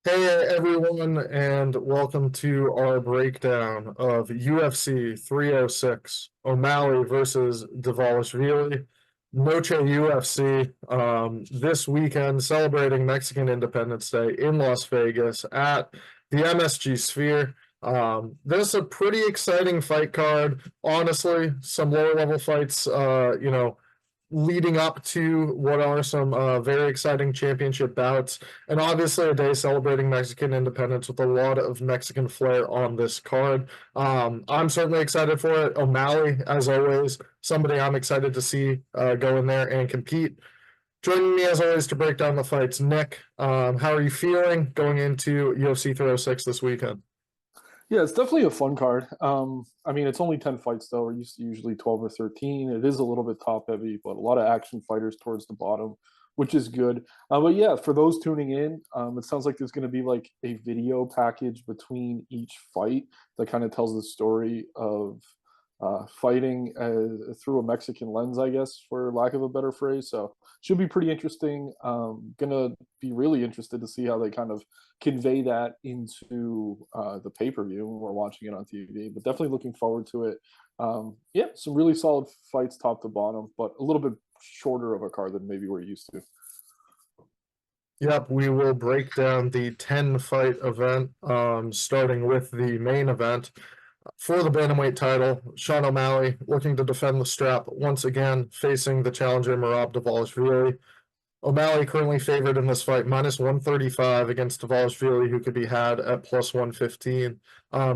Hey everyone, and welcome to our breakdown of UFC 306, O'Malley versus Dvalishvili, Noche UFC, this weekend celebrating Mexican Independence Day in Las Vegas at the MSG Sphere. This is a pretty exciting fight card. Honestly, some lower level fights, leading up to what are some very exciting championship bouts, and obviously a day celebrating Mexican independence with a lot of Mexican flair on this card. I'm certainly excited for it. O'Malley, as always, somebody I'm excited to see go in there and compete. Joining me, as always, to break down the fights, Nick. How are you feeling going into UFC 306 this weekend? Yeah, it's definitely a fun card. I mean, it's only 10 fights, though. We're used to usually 12 or 13. It is a little bit top heavy, but a lot of action fighters towards the bottom, which is good. But yeah, for those tuning in, it sounds like there's going to be like a video package between each fight that kind of tells the story of fighting through a Mexican lens, I guess, for lack of a better phrase. So should be pretty interesting. Gonna be really interested to see how they kind of convey that into the pay per view when we're watching it on TV. But definitely looking forward to it. Yeah, some really solid fights top to bottom, but a little bit shorter of a card than maybe we're used to. Yep, we will break down the 10 fight event, starting with the main event. For the bantamweight title, Sean O'Malley looking to defend the strap once again, facing the challenger Merab Dvalishvili. O'Malley currently favored in this fight, minus 135 against Dvalishvili, who could be had at plus 115.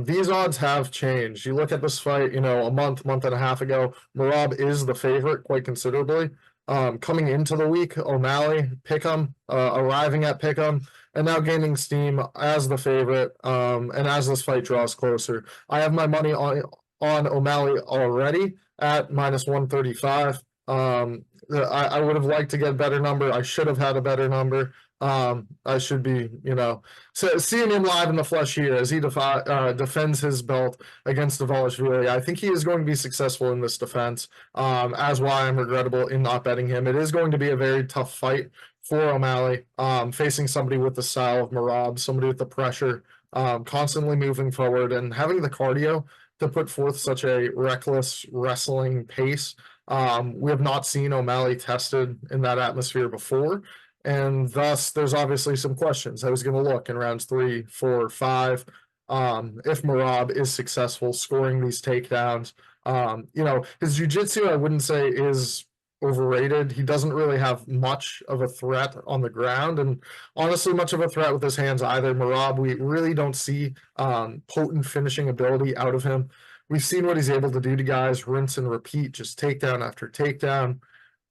These odds have changed. You look at this fight, a month and a half ago, Merab is the favorite quite considerably. Coming into the week, O'Malley, Pick'em, arriving at Pick'em, and now gaining steam as the favorite. And as this fight draws closer, I have my money on O'Malley already at minus 135. I would have liked to get a better number. I should have had a better number. I should be, seeing him live in the flesh here as he defends his belt against Dvalishvili. I think he is going to be successful in this defense, as why I'm regrettable in not betting him. It is going to be a very tough fight for O'Malley, facing somebody with the style of Merab, somebody with the pressure, constantly moving forward and having the cardio to put forth such a reckless wrestling pace. We have not seen O'Malley tested in that atmosphere before, and thus there's obviously some questions. How he's going to look in rounds 3, 4, 5, if Merab is successful scoring these takedowns. His jiu-jitsu, I wouldn't say is overrated. He doesn't really have much of a threat on the ground, and honestly, much of a threat with his hands either. Merab, we really don't see potent finishing ability out of him. We've seen what he's able to do to guys, rinse and repeat, just takedown after takedown.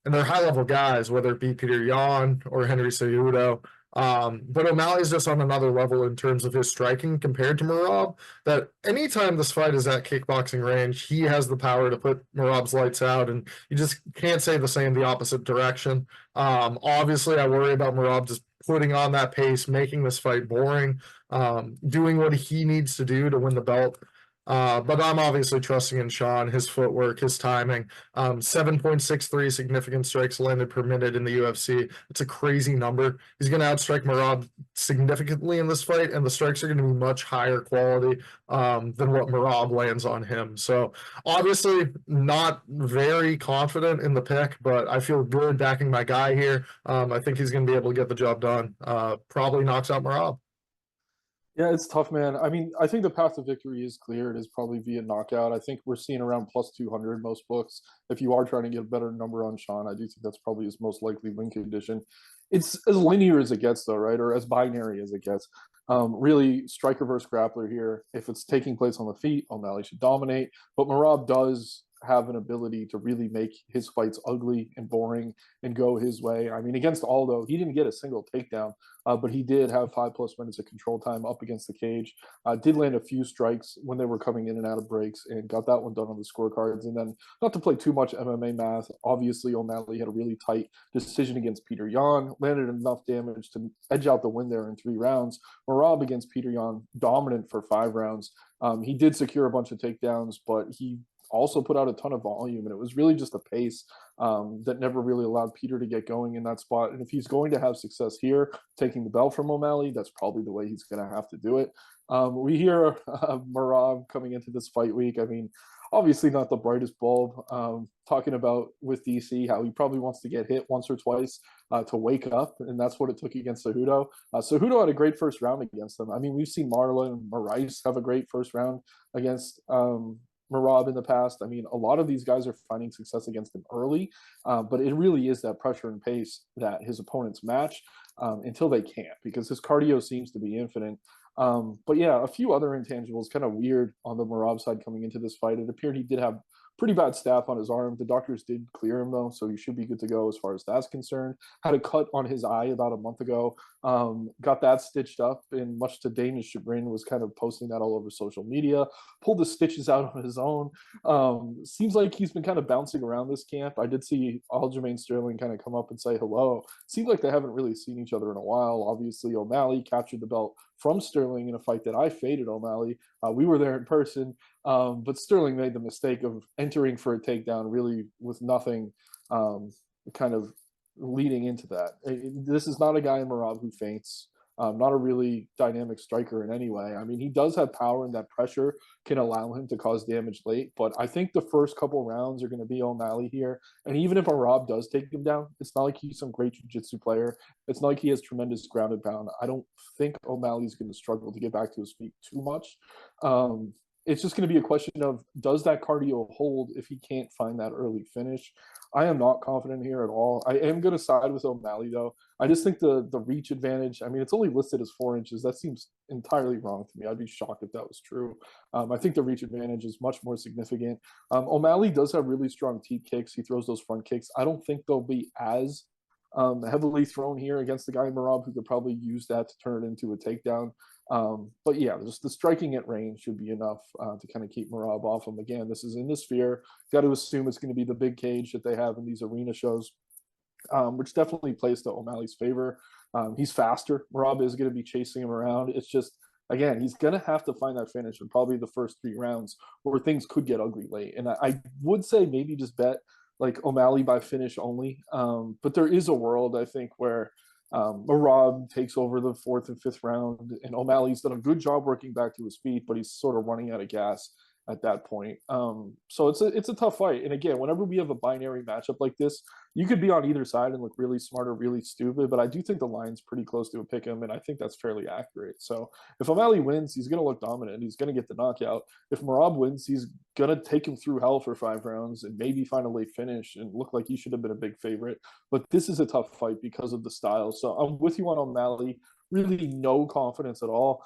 And they're high level guys, whether it be Peter Yan or Henry Cejudo. But O'Malley's just on another level in terms of his striking compared to Merab. That anytime this fight is at kickboxing range, he has the power to put Merab's lights out, and you just can't say the same the opposite direction. Obviously, I worry about Merab just putting on that pace, making this fight boring, doing what he needs to do to win the belt. But I'm obviously trusting in Sean, his footwork, his timing. 7.63 significant strikes landed per minute in the UFC. It's a crazy number. He's going to outstrike Merab significantly in this fight, and the strikes are going to be much higher quality than what Merab lands on him. So obviously not very confident in the pick, but I feel good backing my guy here. I think he's going to be able to get the job done. Probably knocks out Merab. Yeah, it's tough, man. I mean, I think the path to victory is clear. It is probably via knockout. I think we're seeing around plus 200 most books. If you are trying to get a better number on Sean, I do think that's probably his most likely win condition. It's as linear as it gets, though, right? Or as binary as it gets. Really, striker versus grappler here. If it's taking place on the feet, O'Malley should dominate. But Merab does have an ability to really make his fights ugly and boring and go his way. I mean, against Aldo, he didn't get a single takedown, but he did have 5+ minutes of control time up against the cage. Did land a few strikes when they were coming in and out of breaks and got that one done on the scorecards. And then, not to play too much MMA math, obviously O'Malley had a really tight decision against Peter Yan, landed enough damage to edge out the win there in 3 rounds. Merab against Peter Yan, dominant for 5 rounds. He did secure a bunch of takedowns, but he also put out a ton of volume, and it was really just a pace that never really allowed Peter to get going in that spot. And if he's going to have success here, taking the belt from O'Malley, that's probably the way he's going to have to do it. We hear Merab coming into this fight week. I mean, obviously not the brightest bulb, talking about with DC how he probably wants to get hit once or twice to wake up, and that's what it took against Cejudo. Cejudo had a great first round against them. I mean, we've seen Marlon Moraes have a great first round against Merab in the past. I mean, a lot of these guys are finding success against him early, but it really is that pressure and pace that his opponents match until they can't, because his cardio seems to be infinite. But yeah, a few other intangibles kind of weird on the Merab side coming into this fight. It appeared he did have pretty bad staph on his arm. The doctors did clear him though, so he should be good to go as far as that's concerned. Had a cut on his eye about a month ago. Got that stitched up, and much to Dana's chagrin, was kind of posting that all over social media. Pulled the stitches out on his own. Seems like he's been kind of bouncing around this camp. I did see Aljamain Sterling kind of come up and say hello. Seems like they haven't really seen each other in a while. Obviously, O'Malley captured the belt from Sterling in a fight that I faded O'Malley. We were there in person, but Sterling made the mistake of entering for a takedown really with nothing kind of leading into that. This is not a guy in Merab who faints. Not a really dynamic striker in any way. I mean, he does have power, and that pressure can allow him to cause damage late. But I think the first couple rounds are going to be O'Malley here. And even if Merab does take him down, it's not like he's some great jiu-jitsu player. It's not like he has tremendous ground and pound. I don't think O'Malley's going to struggle to get back to his feet too much. It's just going to be a question of, does that cardio hold if he can't find that early finish? I am not confident here at all. I am going to side with O'Malley, though. I just think the reach advantage, I mean, it's only listed as 4 inches. That seems entirely wrong to me. I'd be shocked if that was true. I think the reach advantage is much more significant. O'Malley does have really strong teep kicks. He throws those front kicks. I don't think they'll be as heavily thrown here against the guy Merab, who could probably use that to turn it into a takedown. But yeah, just the striking at range should be enough to kind of keep Merab off him. Again, this is in the Sphere. Got to assume it's going to be the big cage that they have in these arena shows, which definitely plays to O'Malley's favor. He's faster. Merab is going to be chasing him around. It's just, again, he's going to have to find that finish in probably the first 3 rounds, where things could get ugly late. And I would say maybe just bet like O'Malley by finish only. But there is a world, I think, where Merab takes over the 4th and 5th round, and O'Malley's done a good job working back to his feet, but he's sort of running out of gas at that point. So it's a tough fight. And again, whenever we have a binary matchup like this, you could be on either side and look really smart or really stupid, but I do think the line's pretty close to a pick 'em, and I think that's fairly accurate. So if O'Malley wins, he's going to look dominant. He's going to get the knockout. If Merab wins, he's going to take him through hell for 5 rounds and maybe find a late finish and look like he should have been a big favorite. But this is a tough fight because of the style. So I'm with you on O'Malley. Really no confidence at all.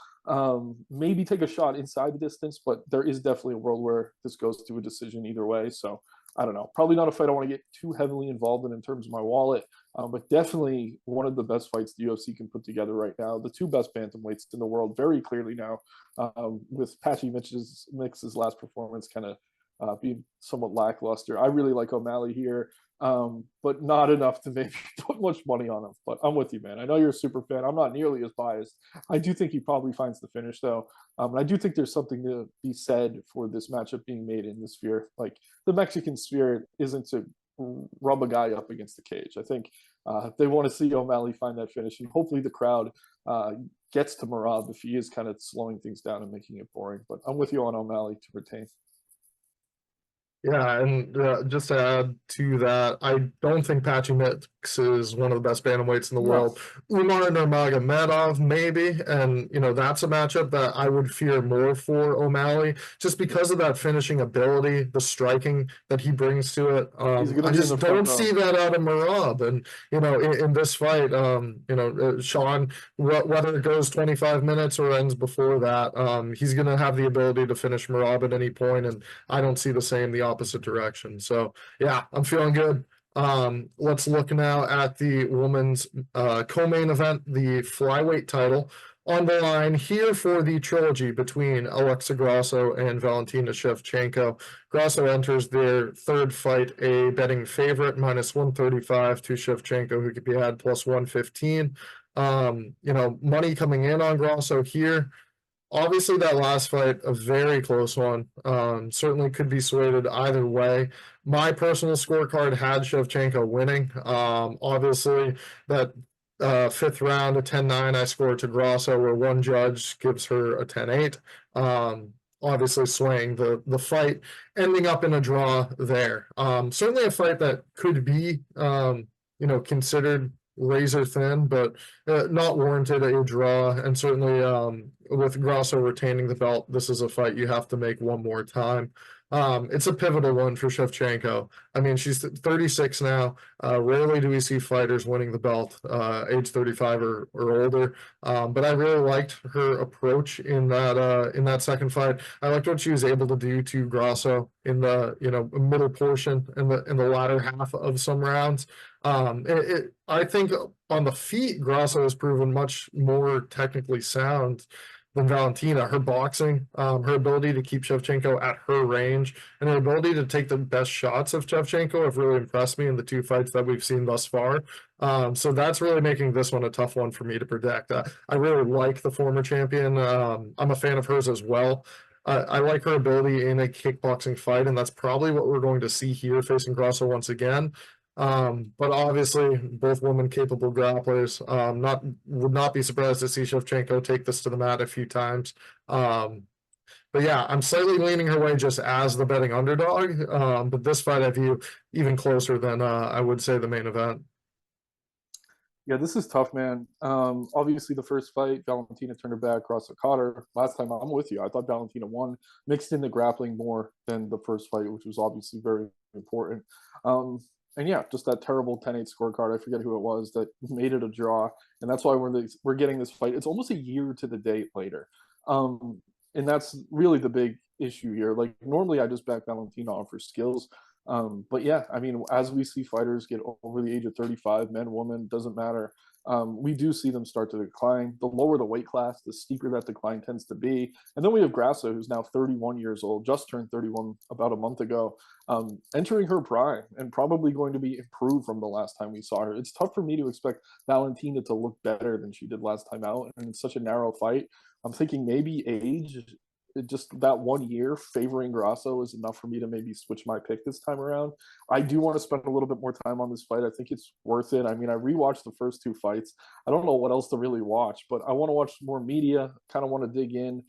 Maybe take a shot inside the distance, but there is definitely a world where this goes to a decision either way. So I don't know. Probably not a fight I want to get too heavily involved in terms of my wallet, but definitely one of the best fights the UFC can put together right now. The 2 best bantamweights in the world very clearly now, with Patchy Mix's last performance kind of being somewhat lackluster. I really like O'Malley here, but not enough to maybe put much money on him. But I'm with you, man. I know you're a super fan. I'm not nearly as biased. I do think he probably finds the finish, though. And I do think there's something to be said for this matchup being made in the Sphere. Like, the Mexican Sphere isn't to rub a guy up against the cage. I think they want to see O'Malley find that finish, and hopefully the crowd gets to Merab if he is kind of slowing things down and making it boring. But I'm with you on O'Malley to retain. Yeah, and just to add to that, I don't think Patchy Mix is one of the best bantamweights in the world. Umar Nurmagomedov, maybe, and that's a matchup that I would fear more for O'Malley, just because of that finishing ability, the striking that he brings to it. I just don't see that out of Merab, and in this fight, Sean, whether it goes 25 minutes or ends before that, he's going to have the ability to finish Merab at any point, and I don't see the opposite direction. So yeah, I'm feeling good. Let's look now at the women's co-main event, the flyweight title. On the line here for the trilogy between Alexa Grasso and Valentina Shevchenko. Grasso enters their 3rd fight a betting favorite, -135 to Shevchenko, who could be had +115. Money coming in on Grasso here. Obviously, that last fight, a very close one. Certainly could be swayed either way. My personal scorecard had Shevchenko winning. Obviously, that fifth round, a 10-9, I scored to Grasso, where one judge gives her a 10-8. Obviously, swaying the fight, ending up in a draw there. Certainly a fight that could be, considered razor thin, but not warranted a draw. And certainly, with Grasso retaining the belt, this is a fight you have to make one more time. It's a pivotal one for Shevchenko. I mean, she's 36 now. Rarely do we see fighters winning the belt, age 35 or older. But I really liked her approach in that second fight. I liked what she was able to do to Grasso in the middle portion in the latter half of some rounds. I think on the feet, Grasso has proven much more technically sound than Valentina. Her boxing, her ability to keep Shevchenko at her range, and her ability to take the best shots of Shevchenko have really impressed me in the two fights that we've seen thus far. So that's really making this one a tough one for me to predict. I really like the former champion. I'm a fan of hers as well. I like her ability in a kickboxing fight, and that's probably what we're going to see here facing Grasso once again. But obviously, both women capable grapplers. Would not be surprised to see Shevchenko take this to the mat a few times. But yeah, I'm slightly leaning her way just as the betting underdog. But this fight I view even closer than I would say the main event. Yeah, this is tough, man. Obviously, the first fight, Valentina turned her back, Grasso caught her. Last time, I'm with you. I thought Valentina won, mixed in the grappling more than the first fight, which was obviously very important. And yeah, just that terrible 10-8 scorecard. I forget who it was that made it a draw, and that's why we're getting this fight. It's almost a year to the date later, and that's really the big issue here. Like normally, I just back Valentina off her skills, but yeah, I mean, as we see fighters get over the age of 35, men, woman, doesn't matter. We do see them start to decline. The lower the weight class, the steeper that decline tends to be. And then we have Grasso, who's now 31 years old, just turned 31 about a month ago, entering her prime and probably going to be improved from the last time we saw her. It's tough for me to expect Valentina to look better than she did last time out. And it's such a narrow fight. I'm thinking maybe age, just that 1 year favoring Grasso is enough for me to maybe switch my pick this time around. I do want to spend a little bit more time on this fight. I think it's worth it. I mean, I rewatched the first two fights. I don't know what else to really watch, but I want to watch more media, kind of want to dig in.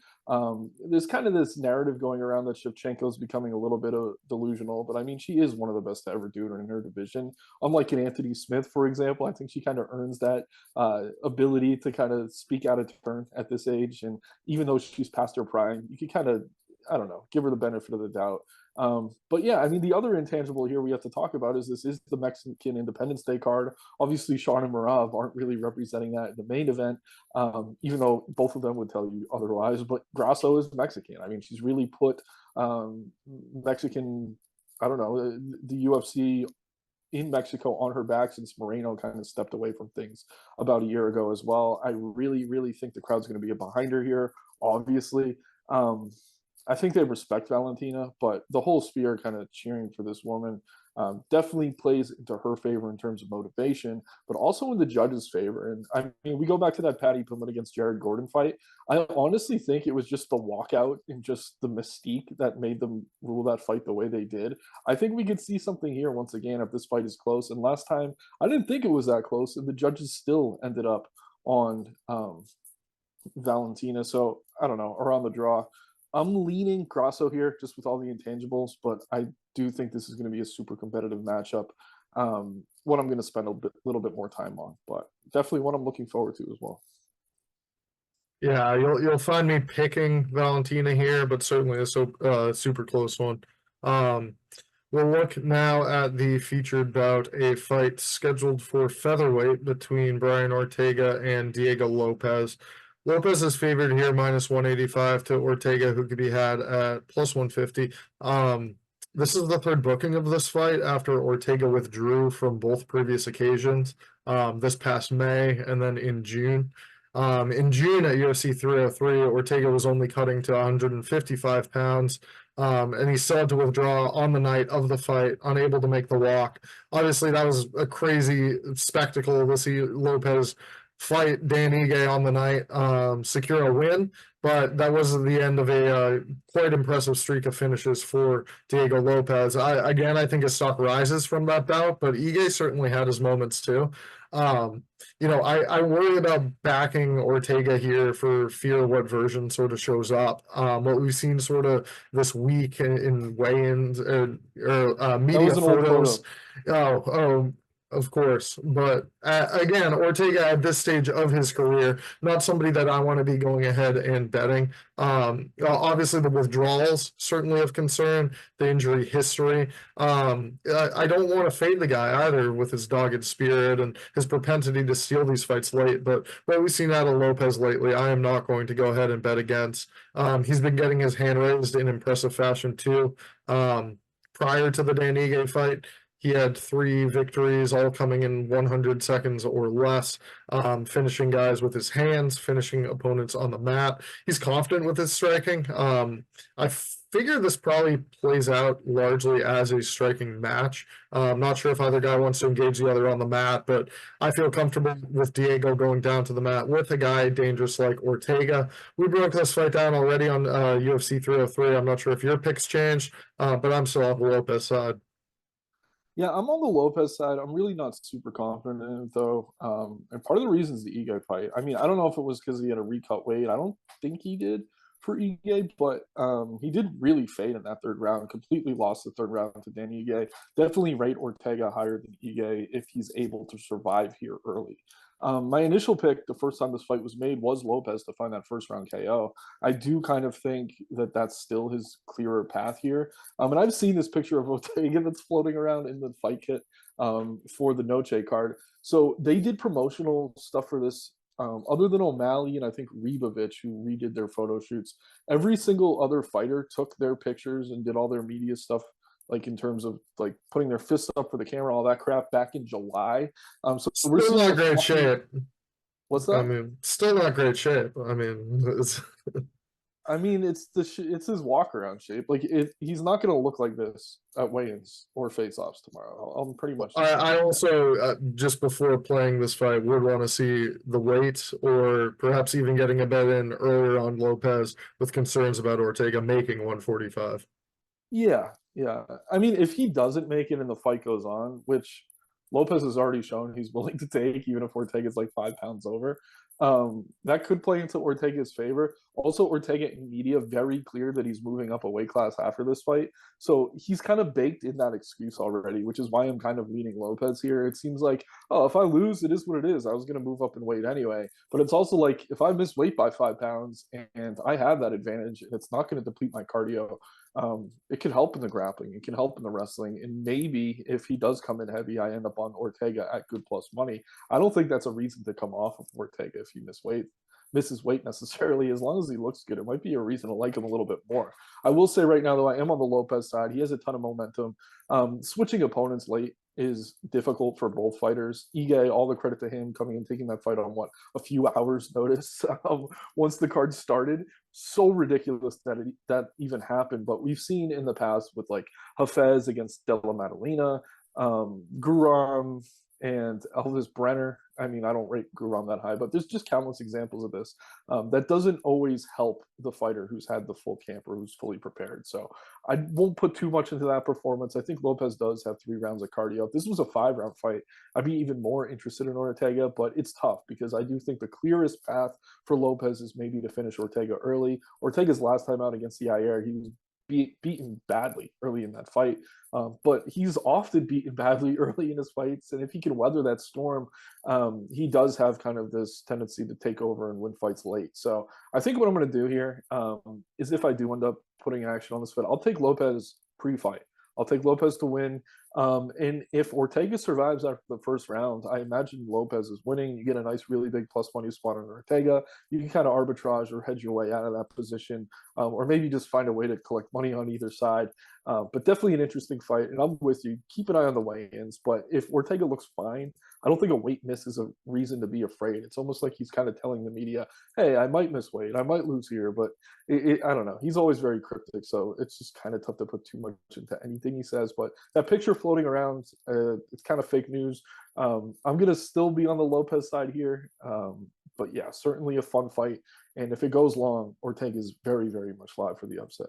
There's kind of this narrative going around that Shevchenko is becoming a little bit delusional, but I mean, she is one of the best to ever do it in her division. Unlike an Anthony Smith, for example, I think she kind of earns that ability to kind of speak out of turn at this age. And even though she's past her prime, you can kind of, I don't know, give her the benefit of the doubt. But yeah, I mean, the other intangible here we have to talk about is this is the Mexican Independence Day card. Obviously, Sean and Marav aren't really representing that in the main event, even though both of them would tell you otherwise. But Grasso is Mexican. I mean, she's really put Mexican, I don't know, the UFC in Mexico on her back since Moreno kind of stepped away from things about a year ago as well. I really, really think the crowd's going to be behind her here, obviously. I think they respect Valentina, but the whole sphere kind of cheering for this woman definitely plays into her favor in terms of motivation, but also in the judges' favor. And I mean, we go back to that Paddy Pimblett against Jared Gordon fight. I honestly think it was just the walkout and just the mystique that made them rule that fight the way they did. I think we could see something here once again if this fight is close. And last time, I didn't think it was that close, and the judges still ended up on Valentina. So I don't know, around the draw. I'm leaning Grasso here just with all the intangibles, but I do think this is going to be a super competitive matchup. What I'm going to spend a little bit more time on, but definitely one I'm looking forward to as well. Yeah, you'll find me picking Valentina here, but certainly a super close one. We'll look now at the featured bout, a fight scheduled for featherweight between Brian Ortega and Diego Lopes. Lopes is favored here minus 185 to Ortega, who could be had at plus 150. This is the third booking of this fight after Ortega withdrew from both previous occasions, this past May and then in June. In June at UFC 303, Ortega was only cutting to 155 pounds, and he still had to withdraw on the night of the fight, unable to make the walk. Obviously, that was a crazy spectacle to see Lopes fight Dan Ige on the night, secure a win, but that was the end of a quite impressive streak of finishes for Diego Lopes. I think his stock rises from that bout, but Ige certainly had his moments too. I worry about backing Ortega here for fear what version sort of shows up. What we've seen sort of this week in weigh-ins or That media was an old photos. photo. Oh, of course. But again, Ortega at this stage of his career, not somebody that I want to be going ahead and betting. Obviously, the withdrawals certainly of concern, the injury history. I don't want to fade the guy either with his dogged spirit and his propensity to steal these fights late. But what we've seen out of Lopes lately, I am not going to go ahead and bet against. He's been getting his hand raised in impressive fashion too. Prior to the Dan Ige fight, he had 3 victories, all coming in 100 seconds or less, finishing guys with his hands, finishing opponents on the mat. He's confident with his striking. I figure this probably plays out largely as a striking match. I'm not sure if either guy wants to engage the other on the mat, but I feel comfortable with Diego going down to the mat with a guy dangerous like Ortega. We broke this fight down already on UFC 303. I'm not sure if your picks changed, but I'm still on the Lopes side. Yeah, I'm on the Lopes side. I'm really not super confident in it though. And part of the reason is the Ige fight. I mean, I don't know if it was because he had a recut weight. I don't think he did for Ige, but he did really fade in that third round. Completely lost the third round to Dan Ige. Definitely rate Ortega higher than Ige if he's able to survive here early. My initial pick, the first time this fight was made, was Lopes to find that first round KO. I do kind of think that that's still his clearer path here. And I've seen this picture of Ortega that's floating around in the fight kit for the Noche card. So they did promotional stuff for this. Other than O'Malley and I think Ribovics, who redid their photo shoots, every single other fighter took their pictures and did all their media stuff, like in terms of like putting their fists up for the camera, all that crap, back in July. So we're Still seeing not great shape. What's I that? mean, still not great shape. I mean, it's I mean, it's his walk around shape. Like he's not going to look like this at weigh-ins or face-offs tomorrow. I'm pretty much. I also just before playing this fight would want to see the weight or perhaps even getting a bet in earlier on Lopes with concerns about Ortega making 145. Yeah, yeah. I mean, if he doesn't make it and the fight goes on, which Lopes has already shown he's willing to take, even if Ortega's like 5 pounds over, that could play into Ortega's favor. Also, Ortega in media very clear that he's moving up a weight class after this fight, so he's kind of baked in that excuse already, which is why I'm kind of leaning Lopes here. It seems like, oh, if I lose, it is what it is. I was going to move up in weight anyway, but it's also like if I miss weight by 5 pounds and I have that advantage, and it's not going to deplete my cardio. It can help in the grappling. It can help in the wrestling. And maybe if he does come in heavy, I end up on Ortega at good plus money. I don't think that's a reason to come off of Ortega if he misses weight necessarily. As long as he looks good, it might be a reason to like him a little bit more. I will say right now, though, I am on the Lopes side. He has a ton of momentum. Switching opponents late is difficult for both fighters. Ige, all the credit to him coming and taking that fight on a few hours notice once the card started. So ridiculous that even happened. But we've seen in the past with like Hafez against Della Maddalena, Guram, and Elvis Brenner. I mean, I don't rate Guram that high, but there's just countless examples of this. That doesn't always help the fighter who's had the full camp or who's fully prepared. So I won't put too much into that performance. I think Lopes does have 3 rounds of cardio. If this was a 5-round fight, I'd be even more interested in Ortega, but it's tough because I do think the clearest path for Lopes is maybe to finish Ortega early. Ortega's last time out against Yair, he was beaten badly early in that fight. But he's often beaten badly early in his fights. And if he can weather that storm, he does have kind of this tendency to take over and win fights late. So I think what I'm going to do here is if I do end up putting action on this fight, I'll take Lopes pre-fight. I'll take Lopes to win. And if Ortega survives after the first round, I imagine Lopes is winning. You get a nice, really big plus money spot on Ortega. You can kind of arbitrage or hedge your way out of that position, or maybe just find a way to collect money on either side. But definitely an interesting fight. And I'm with you. Keep an eye on the weigh-ins. But if Ortega looks fine, I don't think a weight miss is a reason to be afraid. It's almost like he's kind of telling the media, hey, I might miss weight. I might lose here. But I don't know. He's always very cryptic. So it's just kind of tough to put too much into anything he says. But that picture floating around. It's kind of fake news. I'm going to still be on the Lopes side here. But yeah, certainly a fun fight. And if it goes long, Ortega is very, very much live for the upset.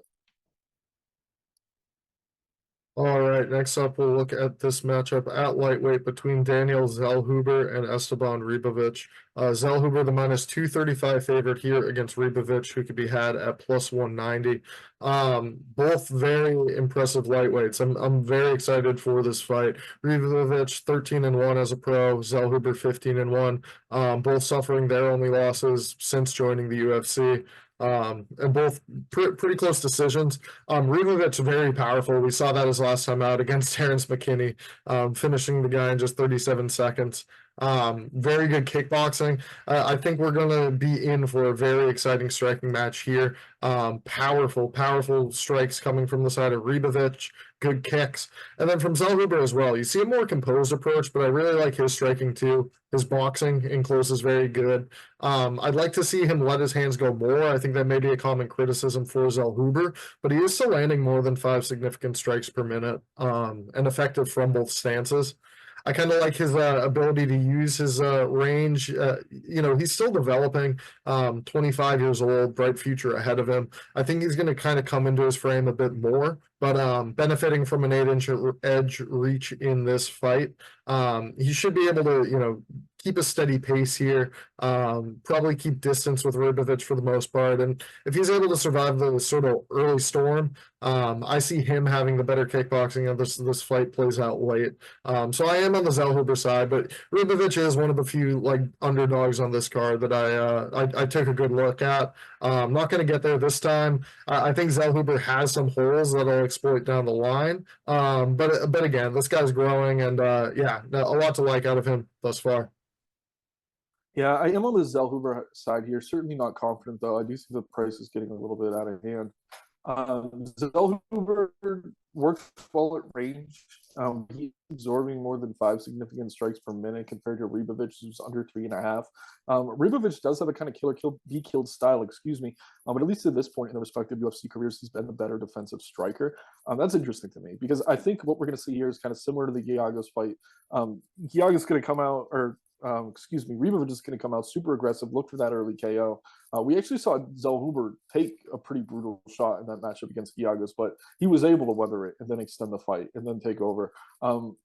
All right, next up, we'll look at this matchup at lightweight between Daniel Zellhuber and Esteban Ribovics. Zellhuber, the minus 235 favorite here against Ribovics, who could be had at plus 190. Both very impressive lightweights. I'm very excited for this fight. Ribovics 13-1 as a pro, Zellhuber 15-1. Both suffering their only losses since joining the UFC. And both pretty close decisions. Ribovics very powerful. We saw that his last time out against Terrence McKinney, finishing the guy in just 37 seconds. Very good kickboxing. I think we're going to be in for a very exciting striking match here. Powerful strikes coming from the side of Ribovics, good kicks. And then from Zellhuber as well. You see a more composed approach, but I really like his striking too. His boxing in close is very good. I'd like to see him let his hands go more. I think that may be a common criticism for Zellhuber, but he is still landing more than 5 significant strikes per minute, and effective from both stances. I kind of like his ability to use his range. He's still developing, 25 years old, bright future ahead of him. I think he's going to kind of come into his frame a bit more, but benefiting from an 8-inch edge reach in this fight. He should be able to, keep a steady pace here, probably keep distance with Ribovics for the most part. And if he's able to survive the sort of early storm, I see him having the better kickboxing and this fight plays out late. So I am on the Zellhuber side, but Ribovics is one of the few underdogs on this card that I took a good look at. I'm not going to get there this time. I think Zellhuber has some holes that I'll exploit down the line. But again, this guy's growing and a lot to like out of him thus far. Yeah, I am on the Zellhuber side here. Certainly not confident, though. I do think the price is getting a little bit out of hand. Zellhuber works well at range. He's absorbing more than 5 significant strikes per minute compared to Ribovics, who's under 3.5. Ribovics does have a kind of be killed style, but at least at this point in their respective UFC careers, he's been the better defensive striker. That's interesting to me because I think what we're going to see here is kind of similar to the Giagos fight. Giagos going to come out, Ribovics is going to come out super aggressive, look for that early KO. We actually saw Zellhuber take a pretty brutal shot in that matchup against Giagos, but he was able to weather it and then extend the fight and then take over.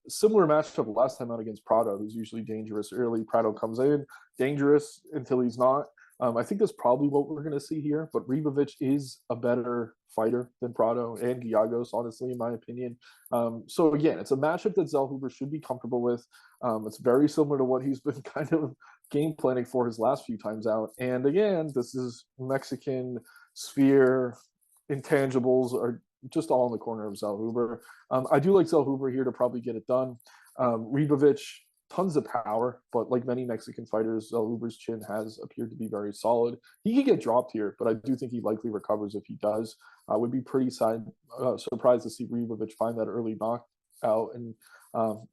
Similar matchup last time out against Prado, who's usually dangerous early. Prado comes in, dangerous until he's not. I think that's probably what we're going to see here, but Ribovics is a better fighter than Prado and Giagos, honestly, in my opinion. So again, it's a matchup that Zellhuber should be comfortable with. It's very similar to what he's been kind of game planning for his last few times out. And again, this is Mexican sphere, intangibles are just all in the corner of Zellhuber. I do like Zellhuber here to probably get it done. Ribovics, tons of power, but like many Mexican fighters, Zellhuber's chin has appeared to be very solid. He could get dropped here, but I do think he likely recovers if he does. I would be pretty surprised to see Ribovics find that early knockout. And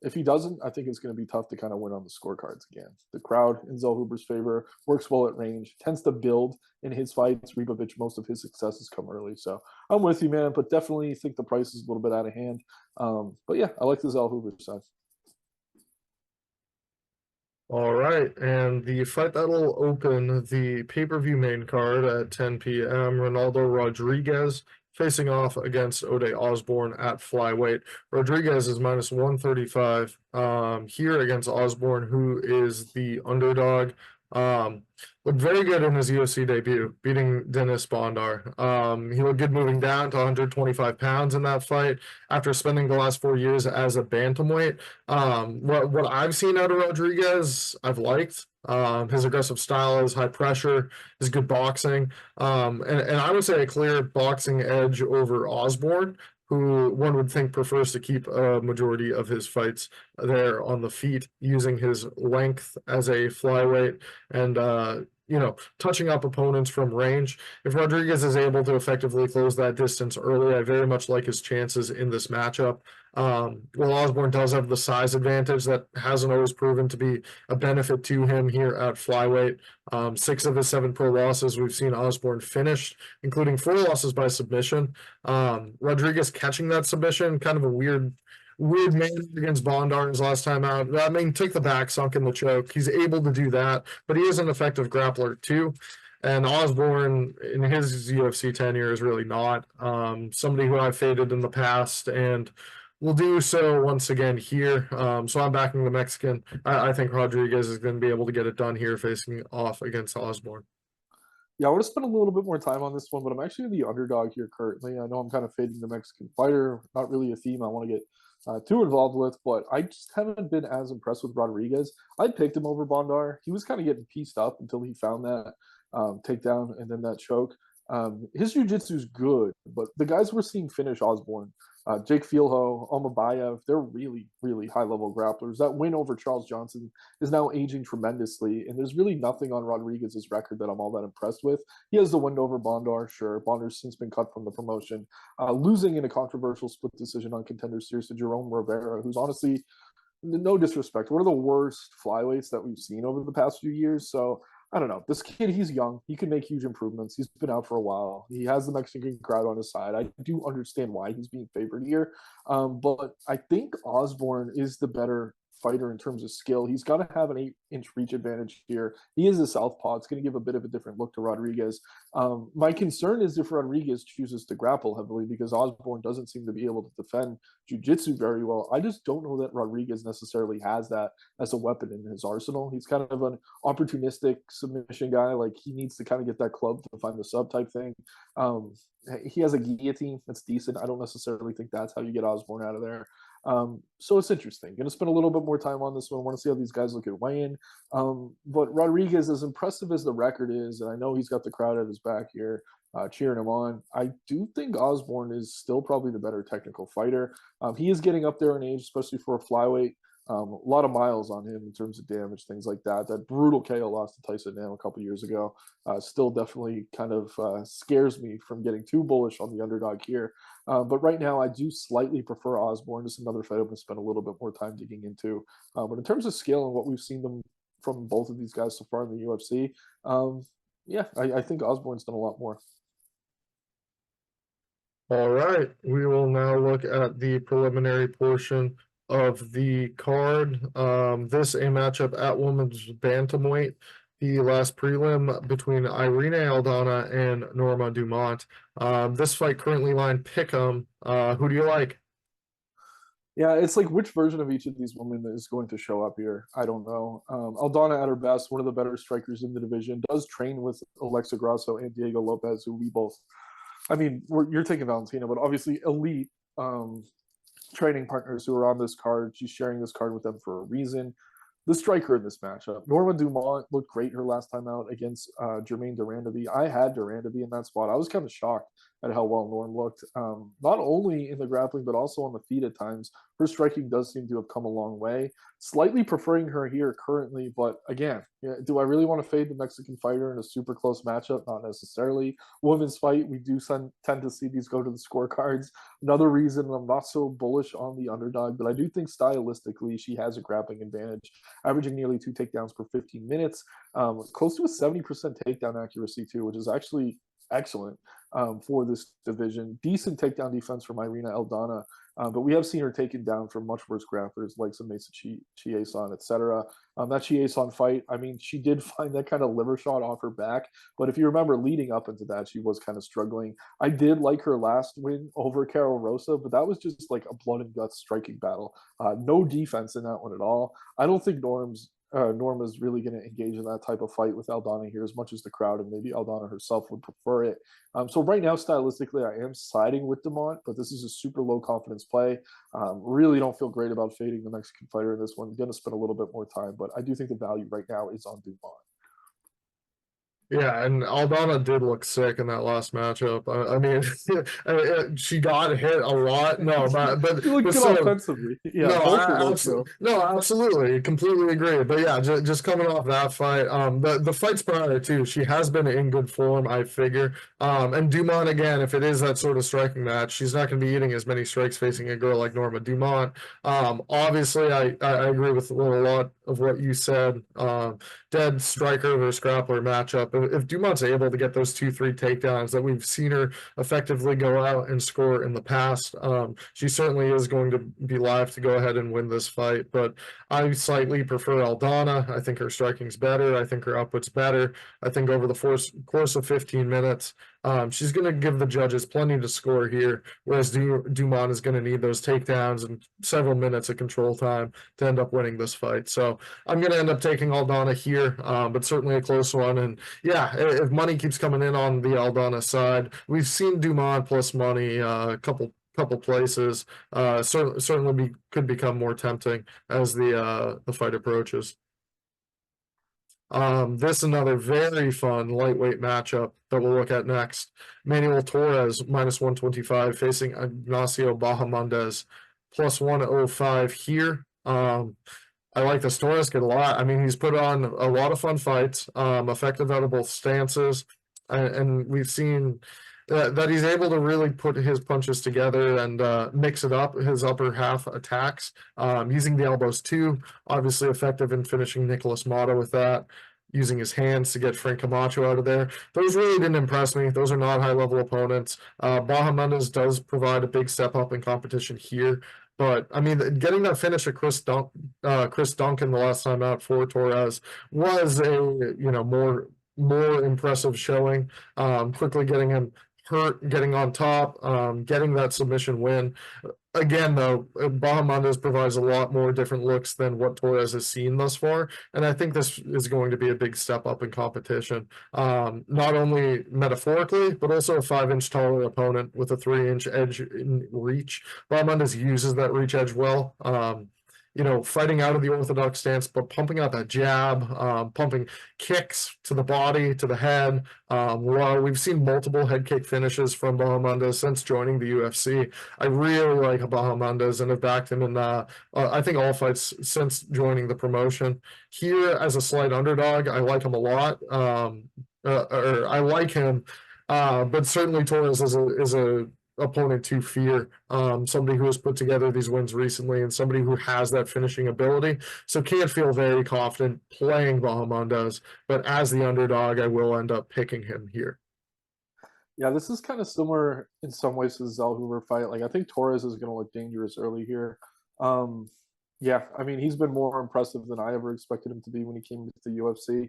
if he doesn't, I think it's going to be tough to kind of win on the scorecards again. The crowd in Zellhuber's favor, works well at range, tends to build in his fights. Ribovics, most of his successes come early. So I'm with you, man, but definitely think the price is a little bit out of hand. But yeah, I like the Zellhuber side. All right, and the fight that'll open the pay-per-view main card at 10 p.m., Ronaldo Rodriguez facing off against Ode Osbourne at flyweight. Rodriguez is minus 135 here against Osbourne, who is the underdog. Looked very good in his UFC debut, beating Dennis Bondar. He looked good moving down to 125 pounds in that fight after spending the last 4 years as a bantamweight. What I've seen out of Rodriguez, I've liked. His aggressive style, his high pressure, his good boxing, and I would say a clear boxing edge over Osbourne, who one would think prefers to keep a majority of his fights there on the feet, using his length as a flyweight and, touching up opponents from range. If Rodriguez is able to effectively close that distance early, I very much like his chances in this matchup. While Osbourne does have the size advantage that hasn't always proven to be a benefit to him here at flyweight. 6 of his 7 pro losses we've seen Osbourne finished, including 4 losses by submission. Rodriguez catching that submission, kind of a weird weird man against Bondar his last time out. I mean, take the back, sunk in the choke. He's able to do that, but he is an effective grappler too. And Osbourne in his UFC tenure is really not. Somebody who I've faded in the past and will do so once again here. So I'm backing the Mexican. I think Rodriguez is going to be able to get it done here facing off against Osbourne. Yeah, I want to spend a little bit more time on this one, but I'm actually the underdog here currently. I know I'm kind of fading the Mexican fighter. Not really a theme I want to get too involved with, but I just haven't been as impressed with Rodriguez. I picked him over Bondar. He was kind of getting pieced up until he found that takedown and then that choke. His jiu-jitsu is good, but the guys we're seeing finish Osbourne, Jake Fielho, Omabayev, they're really, really high-level grapplers. That win over Charles Johnson is now aging tremendously, and there's really nothing on Rodriguez's record that I'm all that impressed with. He has the win over Bondar, sure. Bondar's since been cut from the promotion, losing in a controversial split decision on Contender Series to Jerome Rivera, who's honestly, no disrespect, one of the worst flyweights that we've seen over the past few years. So I don't know. This kid, he's young. He can make huge improvements. He's been out for a while. He has the Mexican crowd on his side. I do understand why he's being favored here. But I think Osbourne is the better fighter in terms of skill. He's got to have an 8-inch reach advantage here. He is a southpaw. It's going to give a bit of a different look to Rodriguez. My concern is if Rodriguez chooses to grapple heavily because Osbourne doesn't seem to be able to defend jiu-jitsu very well. I just don't know that Rodriguez necessarily has that as a weapon in his arsenal. He's kind of an opportunistic submission guy. Like, he needs to kind of get that club to find the sub type thing. He has a guillotine that's decent. I don't necessarily think that's how you get Osbourne out of there. So it's interesting. Going to spend a little bit more time on this one. I want to see how these guys look at weigh-in. But Rodriguez, as impressive as the record is, and I know he's got the crowd at his back here cheering him on, I do think Osbourne is still probably the better technical fighter. He is getting up there in age, especially for a flyweight. A lot of miles on him in terms of damage, things like that. That brutal KO loss to Tyson Nam a couple years ago still definitely kind of scares me from getting too bullish on the underdog here. But right now, I do slightly prefer Osbourne. Just another fight I'm going to spend a little bit more time digging into. But in terms of scale and what we've seen them from both of these guys so far in the UFC, yeah, I think Osbourne's done a lot more. All right, we will now look at the preliminary portion of the card. This a matchup at women's bantamweight, the last prelim between Irene Aldana and Norma Dumont. This fight currently lined pick'em. Who do you like? Yeah, it's like which version of each of these women is going to show up here. I don't know. Aldana at her best, one of the better strikers in the division, does train with Alexa Grasso and Diego Lopes, who we both, I mean, you're taking Valentina, but obviously elite training partners who are on this card. She's sharing this card with them for a reason. The striker in this matchup, Norma Dumont, looked great her last time out against Jermaine Durandeby. I had Durandeby in that spot. I was kind of shocked at how well Norm looked, not only in the grappling, but also on the feet at times. Her striking does seem to have come a long way. Slightly preferring her here currently, but again, do I really want to fade the Mexican fighter in a super close matchup? Not necessarily. Women's fight, we do tend to see these go to the scorecards. Another reason I'm not so bullish on the underdog, but I do think stylistically she has a grappling advantage, averaging nearly 2 takedowns per 15 minutes, close to a 70% takedown accuracy too, which is actually excellent for this division. Decent takedown defense from Irina Aldana, but we have seen her taken down from much worse grapplers like some Mesa Chiason, etc. That Chiason fight, I mean, she did find that kind of liver shot off her back, but if you remember leading up into that, she was kind of struggling. I did like her last win over Carol Rosa, but that was just like a blood and guts striking battle. No defense in that one at all. I don't think Norma's really going to engage in that type of fight with Aldana here as much as the crowd and maybe Aldana herself would prefer it. So right now, stylistically, I am siding with Dumont, but this is a super low confidence play. Really don't feel great about fading the Mexican fighter in this one. Going to spend a little bit more time, but I do think the value right now is on Dumont. Yeah, and Aldana did look sick in that last matchup. I mean, she got hit a lot. No, but she looked good so, offensively. Yeah, no, absolutely, completely agree. But yeah, just coming off that fight, the fights prior to, she has been in good form, I figure. And Dumont again, if it is that sort of striking match, she's not going to be eating as many strikes facing a girl like Norma Dumont. Obviously, I agree with a lot of what you said. Dead striker versus grappler matchup. if Dumont's able to get those 2-3 takedowns that we've seen her effectively go out and score in the past, she certainly is going to be live to go ahead and win this fight. But I slightly prefer Aldana. I think her striking's better. I think her output's better. I think over the course of 15 minutes, she's going to give the judges plenty to score here, whereas Dumont is going to need those takedowns and several minutes of control time to end up winning this fight. So I'm going to end up taking Aldana here, but certainly a close one. And yeah, if money keeps coming in on the Aldana side, we've seen Dumont plus money a couple places. Certainly could become more tempting as the fight approaches. This another very fun lightweight matchup that we'll look at next. Manuel Torres minus 125 facing Ignacio Bahamondes plus 105 here. I like this Torres kid a lot. I mean, he's put on a lot of fun fights, effective out of both stances, and we've seen that he's able to really put his punches together and mix it up, his upper half attacks, using the elbows too. Obviously effective in finishing Nicolas Mata with that, using his hands to get Frank Camacho out of there. Those really didn't impress me. Those are not high-level opponents. Bahamondes does provide a big step up in competition here. But, I mean, getting that finish at Chris Duncan the last time out for Torres was a, more impressive showing. Quickly getting him hurt, getting on top, getting that submission win. Again, though, Bahamondes provides a lot more different looks than what Torres has seen thus far, and I think this is going to be a big step up in competition. Not only metaphorically, but also a 5-inch taller opponent with a 3-inch edge in reach. Bahamondes uses that reach edge well. Fighting out of the orthodox stance, but pumping out that jab, pumping kicks to the body, to the head. Well, we've seen multiple head kick finishes from Bahamondes since joining the UFC. I really like Bahamondes and have backed him in, I think, all fights since joining the promotion. Here, as a slight underdog, I like him a lot. I like him, but certainly Torres is a opponent to fear, somebody who has put together these wins recently and somebody who has that finishing ability. So can't feel very confident playing Bahamondes, but as the underdog, I will end up picking him here. Yeah, this is kind of similar in some ways to the Zellhuber fight. Like, I think Torres is going to look dangerous early here. Yeah, I mean, he's been more impressive than I ever expected him to be when he came to the UFC.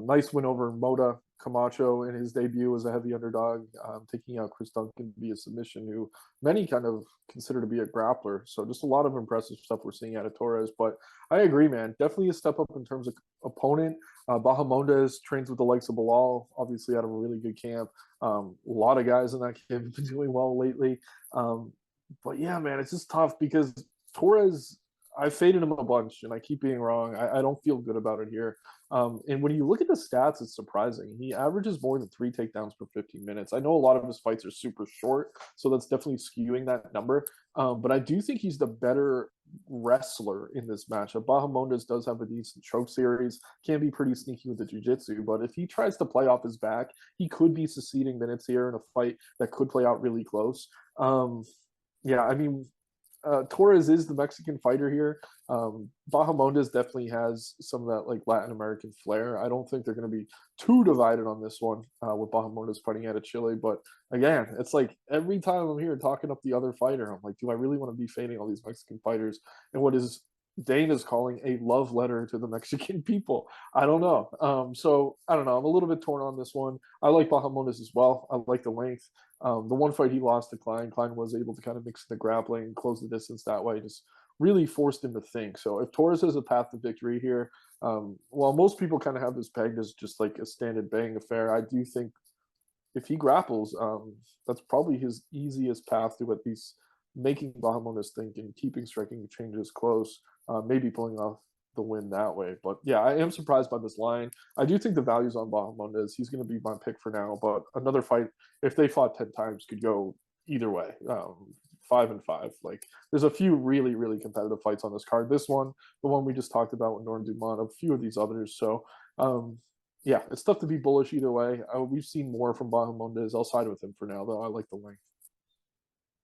Nice win over Mota Camacho in his debut as a heavy underdog, taking out Chris Duncan via submission, who many kind of consider to be a grappler. So just a lot of impressive stuff we're seeing out of Torres. But I agree, man. Definitely a step up in terms of opponent. Bahamondes trains with the likes of Bilal, obviously out of a really good camp. A lot of guys in that camp have been doing well lately. But yeah, man, it's just tough because Torres, I faded him a bunch and I keep being wrong. I don't feel good about it here. And when you look at the stats, it's surprising. He averages more than 3 takedowns per 15 minutes. I know a lot of his fights are super short, so that's definitely skewing that number. But I do think he's the better wrestler in this matchup. Bahamondes does have a decent choke series, can be pretty sneaky with the jiu-jitsu, but if he tries to play off his back, he could be succeeding minutes here in a fight that could play out really close. Yeah, I mean, Torres is the Mexican fighter here. Bahamondes definitely has some of that like Latin American flair. I don't think they're going to be too divided on this one with Bahamondes fighting out of Chile. But again, it's like every time I'm here talking up the other fighter, I'm like, do I really want to be fading all these Mexican fighters? And what is Dana's calling a love letter to the Mexican people? I don't know. So I don't know. I'm a little bit torn on this one. I like Bahamondes as well. I like the length. The one fight he lost to Klein was able to kind of mix the grappling and close the distance that way. Just really forced him to think. So if Torres has a path to victory here, while most people kind of have this pegged as just like a standard bang affair, I do think if he grapples, that's probably his easiest path to at least making Bahamondes think and keeping striking changes close, maybe pulling off the win that way. But yeah, I am surprised by this line. I do think the value's on Bahamondes. He's going to be my pick for now. But another fight, if they fought 10 times, could go either way. 5-5. Like, there's a few really, really competitive fights on this card. This one, the one we just talked about with Norm Dumont, a few of these others. So, yeah, it's tough to be bullish either way. We've seen more from Bahamondes. I'll side with him for now, though. I like the length.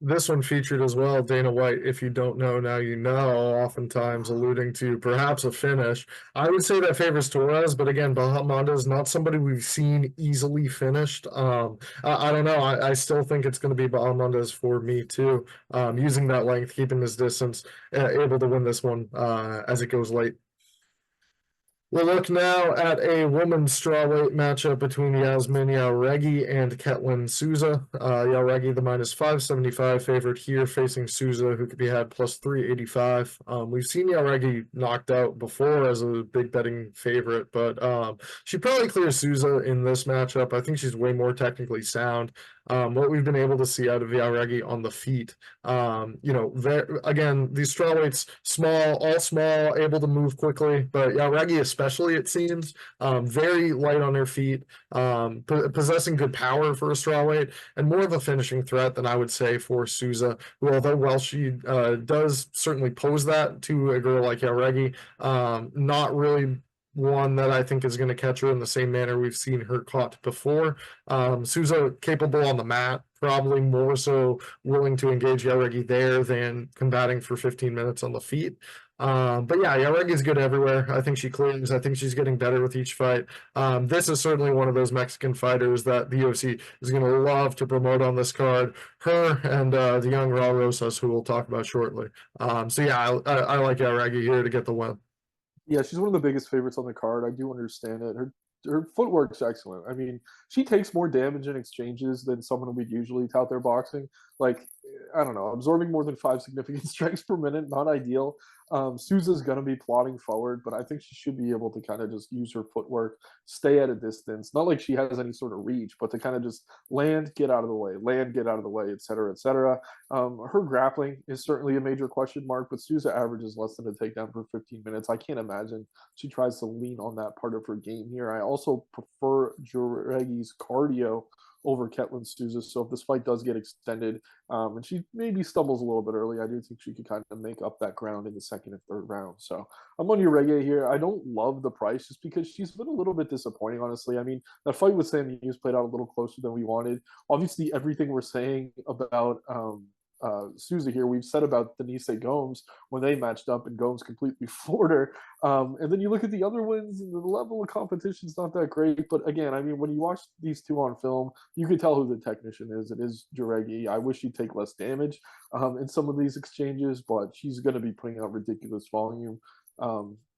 This one featured as well Dana White. If you don't know, now you know, oftentimes alluding to perhaps a finish. I would say that favors Torres, but again, Bahamondes is not somebody we've seen easily finished. I don't know. I still think it's going to be Bahamondes for me too. Using that length, keeping his distance, able to win this one as it goes late. We'll look now at a women's strawweight matchup between Yasmin Jauregui and Ketlin Souza. Jauregui, the minus 575 favorite here, facing Souza, who could be had plus 385. We've seen Jauregui knocked out before as a big betting favorite, but she probably clears Souza in this matchup. I think she's way more technically sound. What we've been able to see out of Jauregui on the feet, again, these strawweights, all small, able to move quickly, but Jauregui especially, it seems, very light on her feet, possessing good power for a strawweight, and more of a finishing threat than I would say for Souza, who, although while she does certainly pose that to a girl like Jauregui, not really one that I think is going to catch her in the same manner we've seen her caught before. Souza capable on the mat, probably more so willing to engage Jauregui there than combating for 15 minutes on the feet. But yeah, Jauregui is good everywhere. I think she cleans. I think she's getting better with each fight. This is certainly one of those Mexican fighters that the UFC is going to love to promote on this card. Her and the young Rosas, who we'll talk about shortly. So yeah, I like Jauregui here to get the win. Yeah, she's one of the biggest favorites on the card. I do understand it. Her footwork's excellent. I mean, she takes more damage in exchanges than someone we'd usually tout their boxing. Like, I don't know, absorbing more than 5 significant strikes per minute, not ideal. Souza's going to be plotting forward, but I think she should be able to kind of just use her footwork, stay at a distance. Not like she has any sort of reach, but to kind of just land, get out of the way, land, get out of the way, et cetera, et cetera. Her grappling is certainly a major question mark, but Souza averages less than a takedown for 15 minutes. I can't imagine she tries to lean on that part of her game here. I also prefer Jauregui's cardio over Ketlin Souza. So if this fight does get extended, and she maybe stumbles a little bit early, I do think she could kind of make up that ground in the second and third round. So I'm on Jauregui here. I don't love the price just because she's been a little bit disappointing, honestly. I mean, that fight with Sam Hughes played out a little closer than we wanted. Obviously, everything we're saying about Souza here, we've said about Denise Gomes when they matched up and Gomes completely floored her. And then you look at the other wins, and the level of competition is not that great. But again, I mean, when you watch these two on film, you can tell who the technician is. It is Jauregui. I wish she'd take less damage in some of these exchanges, but she's going to be putting out ridiculous volume.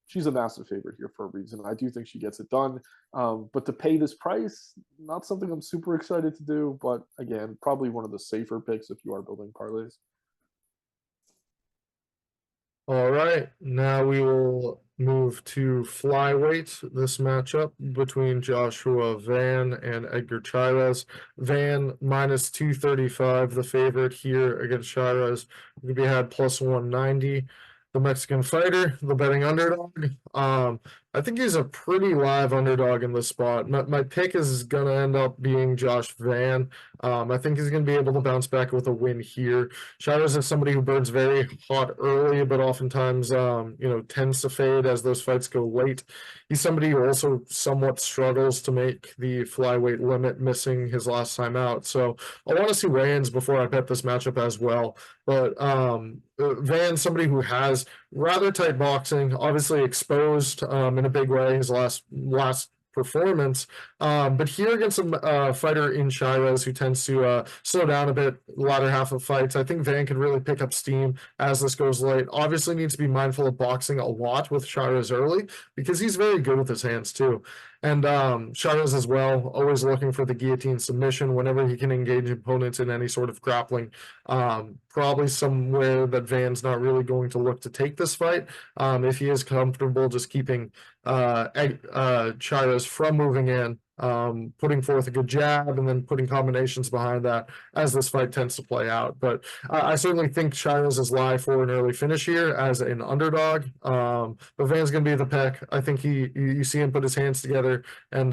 She's a massive favorite here for a reason. I do think she gets it done. But to pay this price, not something I'm super excited to do. But again, probably one of the safer picks if you are building parlays. All right, now we will move to flyweight. This matchup between Joshua Van and Edgar Chairez. Van minus 235, the favorite here against Chairez. Could be had plus 190. The Mexican fighter, the betting underdog. I think he's a pretty live underdog in this spot. My pick is going to end up being Josh Van. I think he's going to be able to bounce back with a win here. Chairez is somebody who burns very hot early, but oftentimes, tends to fade as those fights go late. He's somebody who also somewhat struggles to make the flyweight limit, missing his last time out. So I want to see weigh-ins before I bet this matchup as well. But Van, somebody who has rather tight boxing, obviously exposed in a big way his last performance. But here against a fighter in Chairez who tends to slow down a bit latter half of fights, I think Van could really pick up steam as this goes late. Obviously needs to be mindful of boxing a lot with Chairez early because he's very good with his hands too. And Chairez as well, always looking for the guillotine submission whenever he can engage opponents in any sort of grappling. Probably somewhere that Van's not really going to look to take this fight. If he is comfortable just keeping Chairez from moving in, putting forth a good jab and then putting combinations behind that as this fight tends to play out. But I certainly think Chairez is live for an early finish here as an underdog. But Van's going to be the pick. I think you see him put his hands together and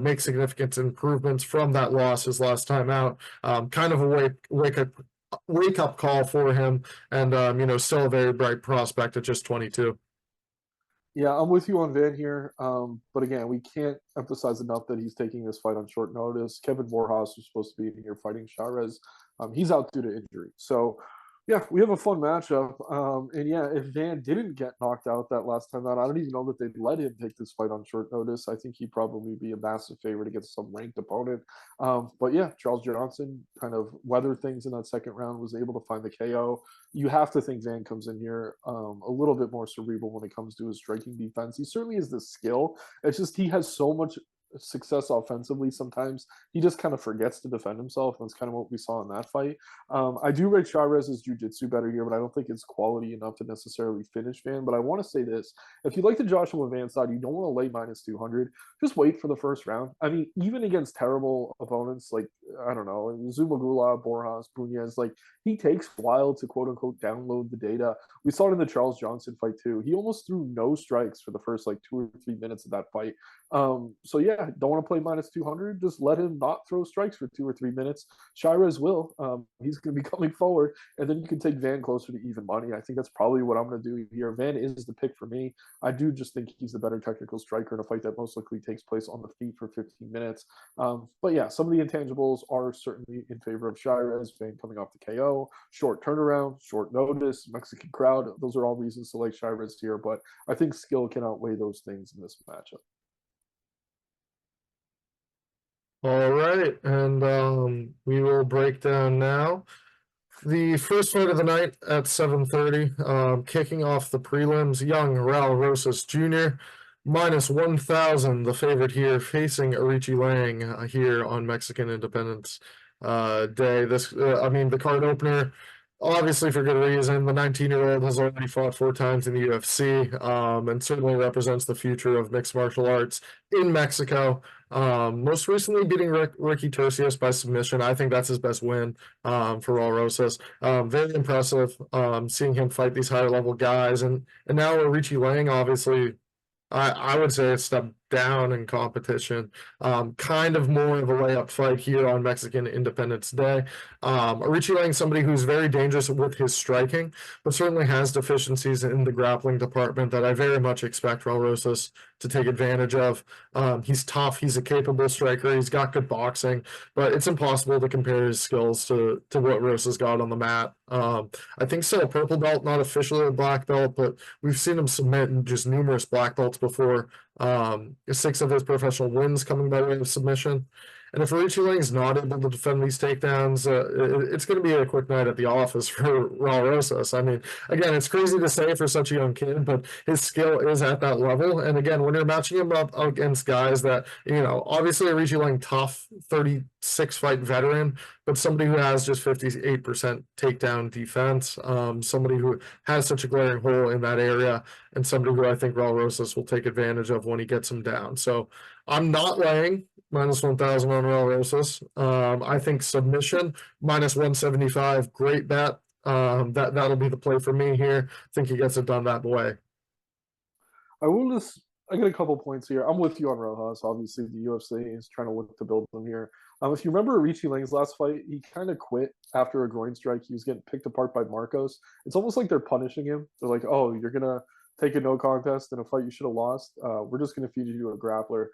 make significant improvements from that loss his last time out. Kind of a wake up call for him, and still a very bright prospect at just 22. Yeah, I'm with you on Van here. But again, we can't emphasize enough that he's taking this fight on short notice. Kevin Borjas was supposed to be in here fighting Chairez He's out due to injury. So yeah, we have a fun matchup. And yeah, if Van didn't get knocked out that last time out, I don't even know that they'd let him take this fight on short notice. I think he'd probably be a massive favorite against some ranked opponent. But yeah, Charles Johnson kind of weathered things in that second round, was able to find the KO. You have to think Van comes in here a little bit more cerebral when it comes to his striking defense. He certainly has the skill. It's just he has so much success offensively sometimes he just kind of forgets to defend himself. That's kind of what we saw in that fight. I do rate Chairez's jiu-jitsu better here, but I don't think it's quality enough to necessarily finish Van. But I want to say this: if you like the Joshua Van side, you don't want to lay minus 200. Just wait for the first round. I mean, even against terrible opponents like I don't know Zumagula, Borjas, Bunez, like he takes a while to quote unquote download the data. We saw it in the Charles Johnson fight too. He almost threw no strikes for the first like 2 or 3 minutes of that fight. So yeah, don't want to play minus 200. Just let him not throw strikes for 2 or 3 minutes. Chairez will. He's going to be coming forward, and then you can take Van closer to even money. I think that's probably what I'm going to do here. Van is the pick for me. I do just think he's the better technical striker in a fight that most likely takes place on the feet for 15 minutes. But yeah, some of the intangibles are certainly in favor of Chairez. Van coming off the KO, short turnaround, short notice, Mexican crowd. Those are all reasons to like Chairez here, but I think skill can outweigh those things in this matchup. All right, and we will break down now the first fight of the night at 7:30. Kicking off the prelims, young Rosas Jr. minus 1,000, the favorite here, facing Aoriqileng here on Mexican Independence Day. The card opener, obviously for good reason. The 19-year-old has already fought 4 times in the UFC, and certainly represents the future of mixed martial arts in Mexico. Most recently beating Ricky Tercius by submission. I think that's his best win for Rosas. Very impressive seeing him fight these higher level guys. And now Aoriqileng, obviously, I would say a step down in competition. Kind of more of a layup fight here on Mexican Independence Day. Aoriqileng, somebody who's very dangerous with his striking, but certainly has deficiencies in the grappling department that I very much expect Rosas to take advantage of. He's tough. He's a capable striker. He's got good boxing, but it's impossible to compare his skills to what Rosas got on the mat. I think still a purple belt, not officially a black belt, but we've seen him submit in just numerous black belts before. 6 of his professional wins coming by way of submission. And if Aoriqileng is not able to defend these takedowns, it's going to be a quick night at the office for Rosas. I mean, again, it's crazy to say for such a young kid, but his skill is at that level. And again, when you're matching him up against guys that, obviously Aoriqileng, tough, 36-fight veteran, but somebody who has just 58% takedown defense, somebody who has such a glaring hole in that area, and somebody who I think Rosas will take advantage of when he gets him down. So I'm not laying minus 1,000 on Rosas. I think submission minus 175, great bet. That'll be the play for me here. I think he gets it done that way. I get a couple points here. I'm with you on Rojas. Obviously, the UFC is trying to look to build them here. If you remember Aoriqileng's last fight, he kind of quit after a groin strike. He was getting picked apart by Marcos. It's almost like they're punishing him. They're like, oh, you're going to take a no contest in a fight you should have lost. We're just going to feed you to a grappler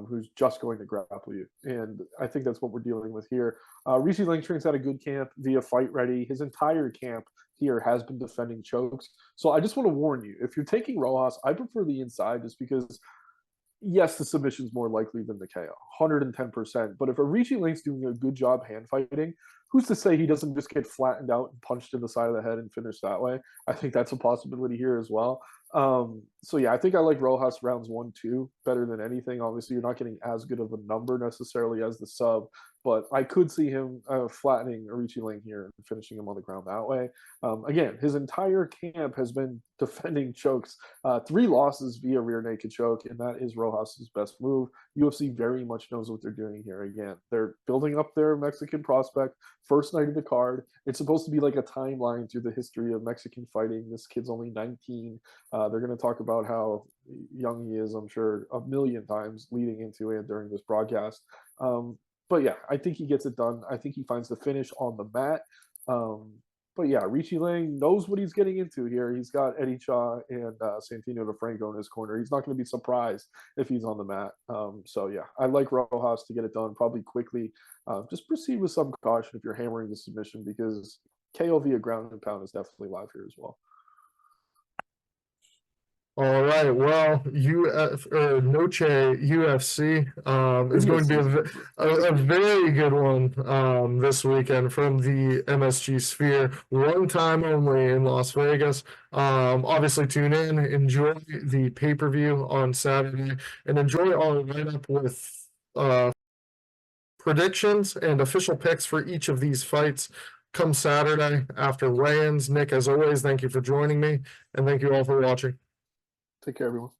who's just going to grapple you. And I think that's what we're dealing with here. Aoriqileng trains out of good camp via Fight Ready. His entire camp here has been defending chokes. So I just want to warn you, if you're taking Rojas, I prefer the inside just because, yes, the submission's more likely than the KO, 110%. But if Aoriqileng's doing a good job hand fighting, who's to say he doesn't just get flattened out and punched in the side of the head and finish that way? I think that's a possibility here as well. So yeah, I think I like Rojas rounds 1-2 better than anything. Obviously, you're not getting as good of a number necessarily as the sub, but I could see him flattening Aoriqileng here and finishing him on the ground that way. Again, his entire camp has been defending chokes. 3 losses via rear naked choke, and that is Rojas's best move. UFC very much knows what they're doing here. Again, they're building up their Mexican prospect. First night of the card. It's supposed to be like a timeline through the history of Mexican fighting. This kid's only 19. They're going to talk about how young he is, I'm sure, a million times leading into and during this broadcast. But yeah, I think he gets it done. I think he finds the finish on the mat. But yeah, Aoriqileng knows what he's getting into here. He's got Eddie Cha and Santino DeFranco in his corner. He's not going to be surprised if he's on the mat. So yeah, I like Rojas to get it done probably quickly. Just proceed with some caution if you're hammering the submission, because KO via ground and pound is definitely live here as well. All right, well, Noche UFC is going to be a very good one this weekend from the MSG Sphere, one time only in Las Vegas. Obviously, tune in, enjoy the pay-per-view on Saturday, and enjoy our write-up with predictions and official picks for each of these fights come Saturday after weigh-ins. Nick, as always, thank you for joining me, and thank you all for watching. Take care, everyone.